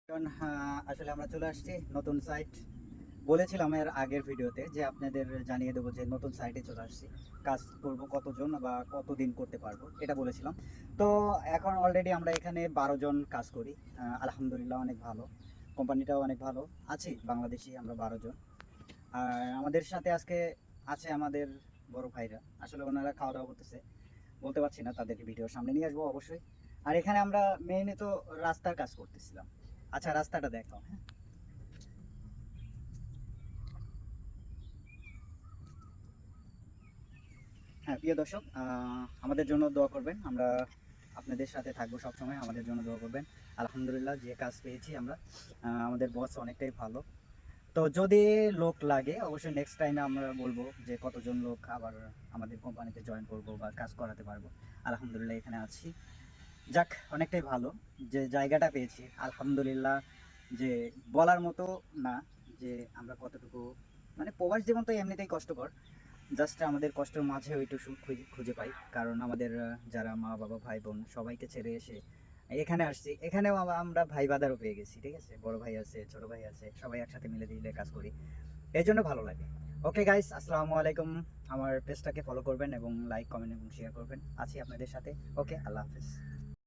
এখন আসলে আমরা চলে আসছি নতুন সাইট। বলেছিলাম এর আগের ভিডিওতে যে আপনাদের জানিয়ে দেবো যে নতুন সাইটে চলে আসছি, কাজ করব কতজন বা কতদিন করতে পারবো এটা বলেছিলাম। তো এখন অলরেডি আমরা এখানে 12 জন কাজ করি। আলহামদুলিল্লাহ অনেক ভালো, কোম্পানিটাও অনেক ভালো। আছি বাংলাদেশি আমরা 12 জন। আর আমাদের সাথে আজকে আছে আমাদের বড় ভাইরা, আসলে ওনারা খাওয়া দাওয়া করতেছে, বলতে পারছি না, তাদেরকে ভিডিওর সামনে নিয়ে আসবো অবশ্যই। আর এখানে আমরা মেইনে তো রাস্তার কাজ করতেছিলাম। আচ্ছা, রাস্তাটা দেখো। হ্যাঁ, হ্যাঁ প্রিয় দর্শক, আমাদের জন্য দোয়া করবেন। আমরা আপনাদের সাথে থাকবো সবসময়, আমাদের জন্য দোয়া করবেন। আলহামদুলিল্লাহ যে কাজ পেয়েছি আমরা, আমাদের বস অনেকটাই ভালো। তো যদি লোক লাগে অবশ্যই নেক্সট টাইমে আমরা বলবো যে কতজন লোক আবার আমাদের কোম্পানিতে জয়েন করব বা কাজ করাতে পারবো। আলহামদুলিল্লাহ এখানে আছি, যাক অনেকটাই ভালো যে জায়গাটা পেয়েছি। আলহামদুলিল্লাহ, যে বলার মতো না যে আমরা কতটুকু, মানে প্রবাস জীবন তো এমনিতেই কষ্টকর, জাস্ট আমাদের কষ্টের মাঝে ওইটু সুখ খুঁজে খুঁজে পাই। কারণ আমাদের যারা মা বাবা ভাই বোন সবাইকে ছেড়ে এসে এখানে আসছি, এখানেও আমরা ভাই বাদারও পেয়ে গেছি। ঠিক আছে, বড় ভাই আছে, ছোট ভাই আছে, সবাই একসাথে মিলে দিলে কাজ করি, এই জন্য ভালো লাগে। ওকে গাইস, আসসালামু আলাইকুম। আমার পেজটাকে ফলো করবেন এবং লাইক কমেন্ট এবং শেয়ার করবেন। আছি আপনাদের সাথে। ওকে, আল্লাহ হাফেজ।